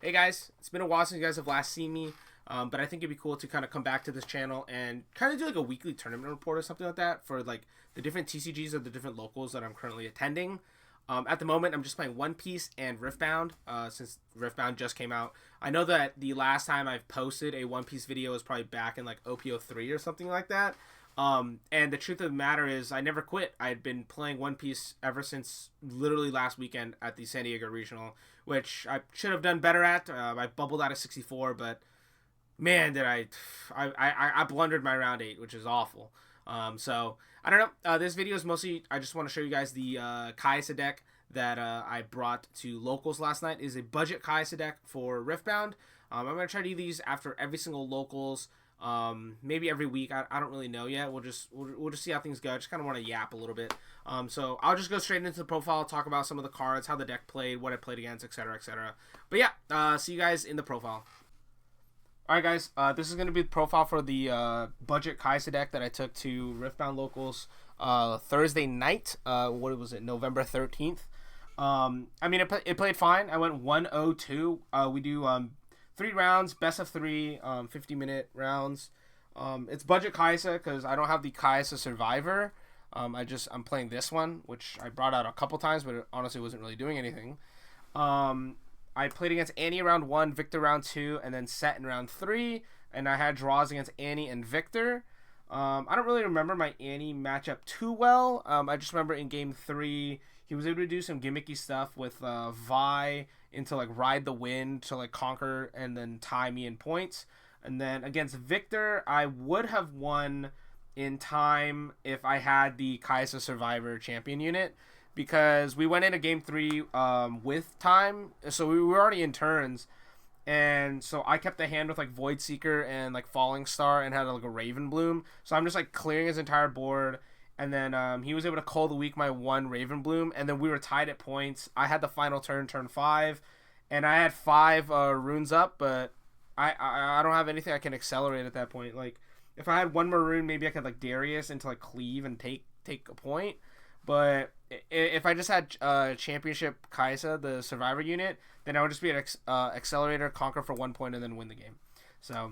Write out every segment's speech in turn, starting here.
Hey guys, it's been a while since you guys have last seen me, but I think it'd be cool to kind of come back to this channel and kind of do like a weekly tournament report or something like that for like the different TCGs of the different locals that I'm currently attending. At the moment, I'm just playing One Piece and Riftbound, since Riftbound just came out. I know that the last time I've posted a One Piece video was probably back in like OPO3 or something like that. And the truth of the matter is I never quit. I had been playing One Piece ever since literally last weekend at the San Diego Regional, which I should have done better at. I bubbled out of 64, but man, did I blundered my round 8, which is awful. So I don't know. This video is mostly, I just want to show you guys the Kai'Sa deck that I brought to locals last night. It is a budget Kai'Sa deck for Riftbound. I'm going to try to do these after every single locals. Maybe every week. I don't really know yet. We'll just see how things go. I just kind of want to yap a little bit. So I'll just go straight into the profile, talk about some of the cards, how the deck played, what I played against, etc., etc. But yeah, see you guys in the profile. Alright guys, this is going to be the profile for the budget Kai'Sa deck that I took to Riftbound locals Thursday night. What was it? November 13th. I mean, it played fine. I went 1-0-2. We do 3 rounds, best of 3, 50-minute rounds. It's budget Kai'Sa because I don't have the Kai'Sa Survivor. I'm playing this one, which I brought out a couple times, but it honestly wasn't really doing anything. I played against Annie round 1, Viktor round 2, and then Sett in round 3. And I had draws against Annie and Viktor. I don't really remember my Annie matchup too well. I just remember in game 3, he was able to do some gimmicky stuff with Vi into like ride the wind to like conquer and then tie me in points. And then against Viktor, I would have won in time if I had the Kai'Sa Survivor champion unit, because we went into game 3 with time, so we were already in turns, and so I kept the hand with like Void Seeker and like Falling Star and had like a Raven Bloom, so I'm just like clearing his entire board. And then he was able to call the week my 1 Raven Bloom, and then we were tied at points. I had the final turn 5, and I had 5 runes up, but I don't have anything I can accelerate at that point. Like, if I had 1 more rune, maybe I could like Darius into like cleave and take a point. But if I just had Championship Kai'Sa, the Survivor unit, then I would just be an Accelerator, conquer for 1 point, and then win the game. So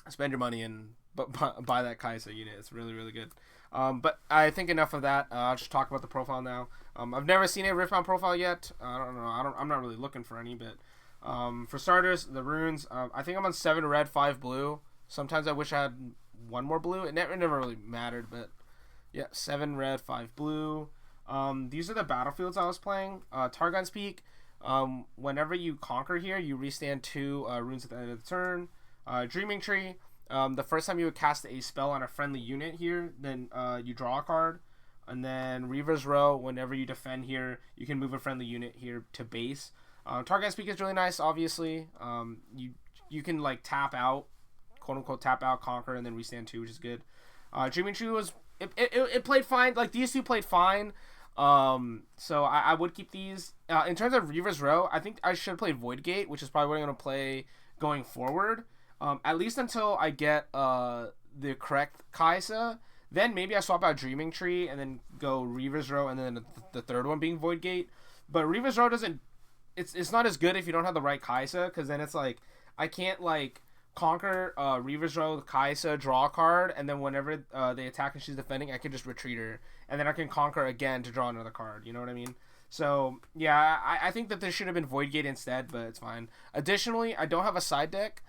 spend your money and buy that Kai'Sa unit. It's really, really good. But I think enough of that. I'll just talk about the profile now. I've never seen a Riftbound profile yet. I don't know. I'm not really looking for any. But for starters, the runes. I think I'm on 7 red, 5 blue. Sometimes I wish I had 1 more blue. It never really mattered, but yeah, 7 red, 5 blue. These are the battlefields I was playing. Targon's Peak. Whenever you conquer here, you restand 2 runes at the end of the turn. Dreaming Tree. The first time you would cast a spell on a friendly unit here, then you draw a card. And then Reaver's Row. Whenever you defend here, you can move a friendly unit here to base. Targon's Peak is really nice, obviously. You can like tap out, quote unquote tap out, conquer, and then restand 2, which is good. Dreaming Tree was it played fine. Like, these 2 played fine. So I would keep these. In terms of Reaver's Row, I think I should have played Void Gate, which is probably what I'm going to play going forward. At least until I get the correct Kai'Sa. Then maybe I swap out Dreaming Tree and then go Reaver's Row, and then the third one being Void Gate. But Reaver's Row doesn't. It's not as good if you don't have the right Kai'Sa, because then it's like I can't like conquer Reaver's Row, Kai'Sa, draw a card, and then whenever they attack and she's defending, I can just retreat her, and then I can conquer again to draw another card. You know what I mean? So yeah, I think that this should have been Void Gate instead, but it's fine. Additionally, I don't have a side deck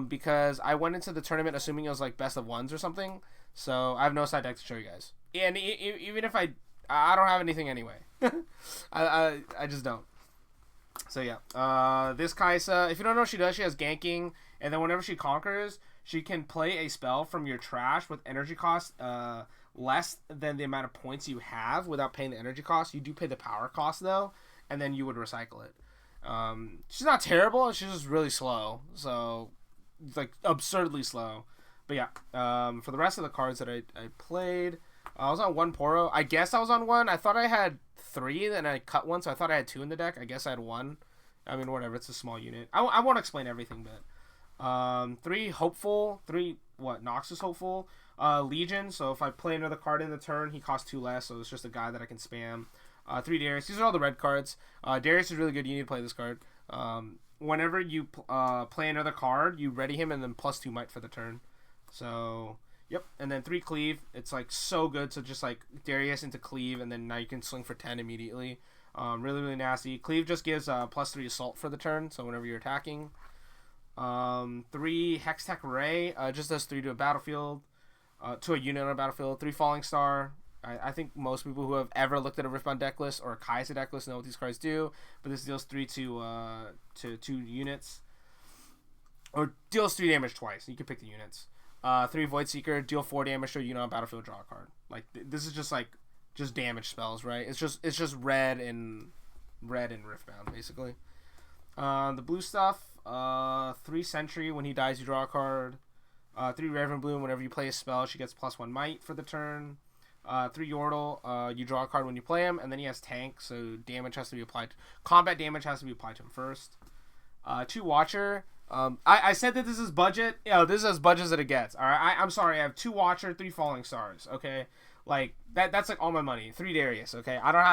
because I went into the tournament assuming it was like best of 1s or something, so I have no side deck to show you guys. And even if I don't have anything anyway. I just don't. So yeah, this Kai'Sa, if you don't know what she does, she has ganking, and then whenever she conquers, she can play a spell from your trash with energy cost less than the amount of points you have without paying the energy cost. You do pay the power cost though, and then you would recycle it. She's not terrible, she's just really slow, so it's like absurdly slow. But yeah, for the rest of the cards that I played, I was on 1 Poro. I guess I was on 1. I thought I had 3, then I cut 1, so I thought I had 2 in the deck. I guess I had 1. I mean, whatever, it's a small unit. I won't explain everything, but 3 Hopeful, 3 Noxus Hopeful, Legion. So if I play another card in the turn, he costs 2 less, so it's just a guy that I can spam. 3 Darius. These are all the red cards. Darius is really good. You need to play this card. whenever you play another card, you ready him and then +2 might for the turn. So, yep. And then 3 cleave. It's like so good. So just like Darius into cleave, and then now you can swing for 10 immediately. Really, really nasty. Cleave just gives +3 assault for the turn. So whenever you're attacking. 3 Hextech Ray. Just does 3 to a battlefield. To a unit on a battlefield. 3 Falling Star. I think most people who have ever looked at a Riftbound deck list or a Kai'Sa deck list know what these cards do. But this deals 3 to 2 units. Or deals 3 damage twice. You can pick the units. 3 Void Seeker, deal 4 damage to a unit on battlefield, draw a card. Like this is just damage spells, right? It's just red and Riftbound basically. The blue stuff, 3 Sentry, when he dies you draw a card. 3 Reverend Bloom, whenever you play a spell, she gets +1 might for the turn. 3 Yordle, you draw a card when you play him, and then he has tank, so damage has to be applied. Combat damage has to be applied to him first. 2 Watcher. I said that this is budget. This is as budget as it gets. All right, I'm sorry. I have 2 Watcher, 3 Falling Stars. Okay, like that's like all my money. 3 Darius. Okay, I don't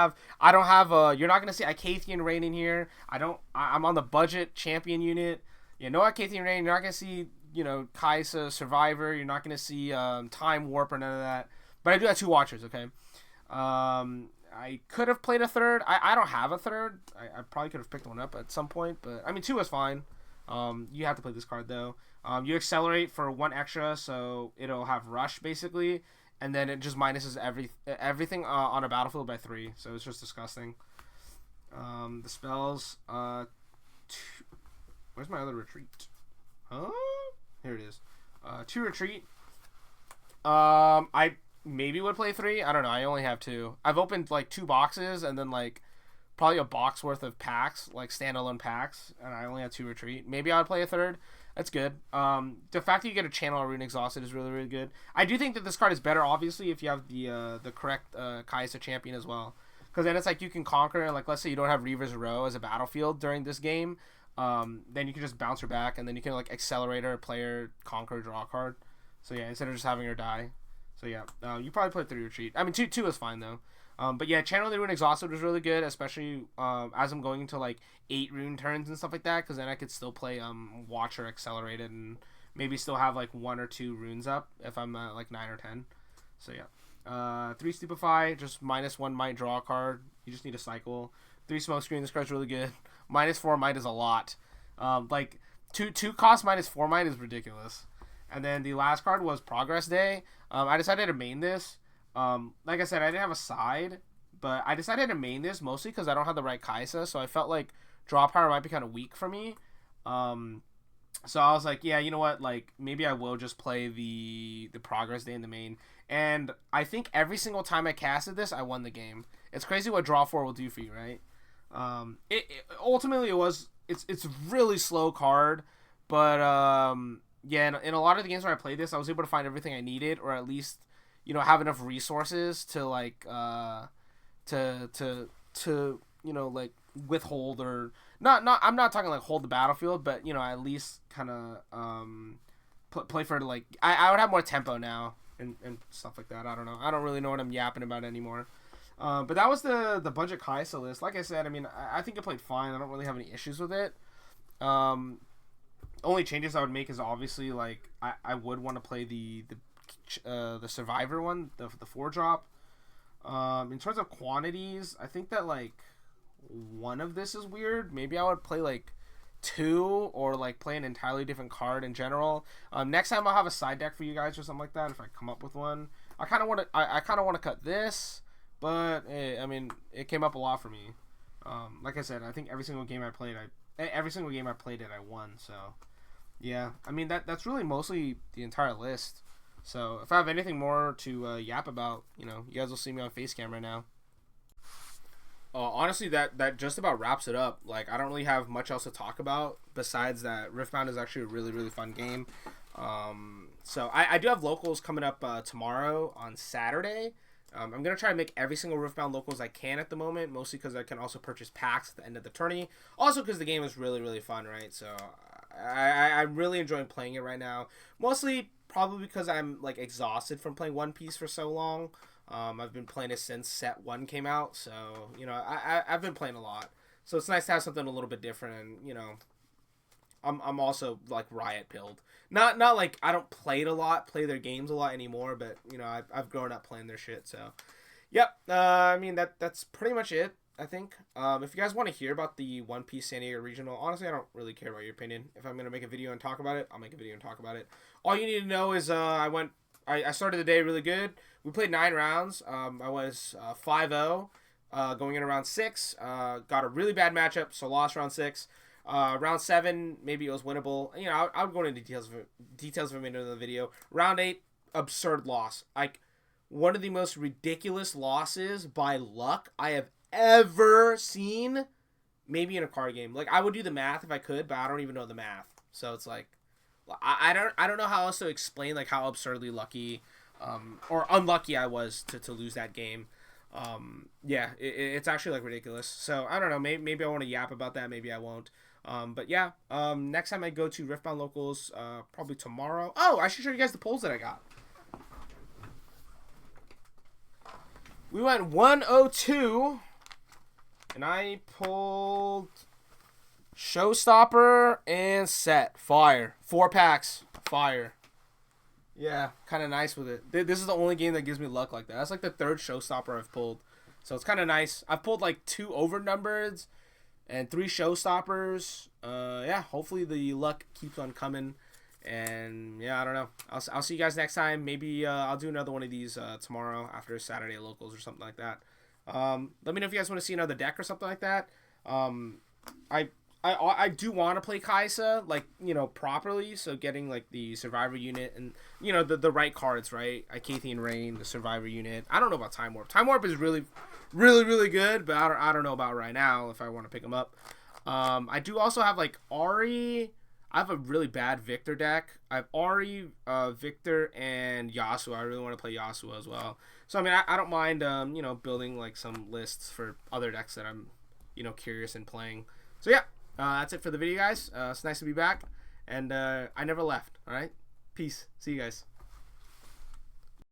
have. You're not gonna see Icathian Rain in here. I'm on the budget champion unit. No Icathian Rain. You're not gonna see Kai'Sa Survivor. You're not gonna see Time Warp or none of that. But I do have 2 Watchers. Okay. I could have played a third. I don't have a third. I probably could have picked one up at some point. But I mean 2 is fine. You have to play this card though. You accelerate for 1 extra, so it'll have rush basically, and then it just minuses everything on a battlefield by 3. So it's just disgusting. The spells. Where's my other retreat? Huh? Here it is. 2 retreat. I maybe would play 3. I don't know. I only have 2. I've opened like 2 boxes and then like probably a box worth of packs, like standalone packs, and I only have 2 retreat. Maybe I would play a third. That's good. The fact that you get a channel Rune Exhausted is really, really good. I do think that this card is better, obviously, if you have the correct Kai'Sa champion as well. Because then it's like you can conquer, like let's say you don't have Reaver's Row as a battlefield during this game, then you can just bounce her back, and then you can like accelerate her, play her, conquer, draw a card. So yeah, instead of just having her die. So yeah, you probably play 3 retreat. I mean, 2 is fine though. But yeah, Channel the Rune Exhausted was really good, especially as I'm going into like 8 rune turns and stuff like that, because then I could still play Watcher Accelerated and maybe still have like 1 or 2 runes up if I'm like 9 or 10. So yeah, 3 Stupefy, just -1 might draw a card. You just need a cycle. 3 Smokescreen, this card's really good. -4 might is a lot. Like 2 cost -4 might is ridiculous. And then the last card was Progress Day. I decided to main this. Like I said, I didn't have a side, but I decided to main this mostly because I don't have the right Kai'Sa, so I felt like draw power might be kind of weak for me. So I was like, yeah, you know what, like maybe I will just play the Progress Day in the main. And I think every single time I casted this, I won the game. It's crazy what draw 4 will do for you, right? Ultimately it's really slow card, but yeah, in a lot of the games where I played this, I was able to find everything I needed, or at least have enough resources to like to like withhold or not I'm not talking like hold the battlefield, but at least kind of play for like I would have more tempo now and stuff like that. I don't know. I don't really know what I'm yapping about anymore. But that was the budget Kai'Sa list. Like I said, I mean, I think it played fine. I don't really have any issues with it. Only changes I would make is obviously like I would want to play the Survivor one, the 4-drop. In terms of quantities, I think that like one of this is weird. Maybe I would play like 2 or like play an entirely different card in general. Next time I'll have a side deck for you guys or something like that if I come up with one. I kind of want to cut this, but I mean it came up a lot for me. Like I said, I think every single game I played it I won. So yeah, I mean that's really mostly the entire list. So if I have anything more to yap about, you guys will see me on face camera now. Honestly, that just about wraps it up. Like, I don't really have much else to talk about besides that Riftbound is actually a really, really fun game. So I do have locals coming up tomorrow on Saturday. I'm going to try to make every single Riftbound locals I can at the moment, mostly because I can also purchase packs at the end of the tourney. Also because the game is really, really fun, right? So I'm really enjoying playing it right now. Mostly probably because I'm like exhausted from playing One Piece for so long. I've been playing it since Set 1 came out, so I've been playing a lot. So it's nice to have something a little bit different and I'm also like Riot pilled. Not like I don't play it a lot, play their games a lot anymore, but you know I've grown up playing their shit. So, yep. I mean that's pretty much it. I think. If you guys want to hear about the One Piece San Diego Regional, honestly, I don't really care about your opinion. If I'm gonna make a video and talk about it, I'll make a video and talk about it. All you need to know is I started the day really good. We played 9 rounds. I was 5-0 going in around 6. Got a really bad matchup, so lost round 6. Round 7, maybe it was winnable. You know, I'll go into details of it in the video. Round 8, absurd loss. Like one of the most ridiculous losses by luck I have ever seen, maybe in a card game. Like I would do the math if I could, but I don't even know the math. So it's like I don't know how else to explain like how absurdly lucky or unlucky I was to lose that game. Yeah, it's actually like ridiculous. So I don't know. Maybe I want to yap about that. Maybe I won't. But yeah. Next time I go to Riftbound locals, probably tomorrow. Oh, I should show you guys the polls that I got. We went 102. And I pulled Showstopper and Sett. Fire. 4 packs. Fire. Yeah, kind of nice with it. This is the only game that gives me luck like that. That's like the 3rd Showstopper I've pulled. So it's kind of nice. I've pulled like 2 overnumbered and 3 Showstoppers. Yeah, hopefully the luck keeps on coming. And yeah, I don't know. I'll see you guys next time. Maybe I'll do another one of these tomorrow after Saturday locals or something like that. Let me know if you guys want to see another deck or something like that. I do want to play Kaisa, like, you know, properly. So getting like the Survivor unit and, you know, the right cards, right? Icathian Rain, the Survivor unit. I don't know about Time Warp. Time Warp is really, really, really good, but I don't know about right now if I want to pick them up. I do also have like Ari. I have a really bad Viktor deck. I have Ari, Viktor, and Yasuo. I really want to play Yasuo as well. So, I mean, I don't mind, you know, building, like, some lists for other decks that I'm, you know, curious in playing. So, yeah, that's it for the video, guys. It's nice to be back. And I never left, all right? Peace. See you guys.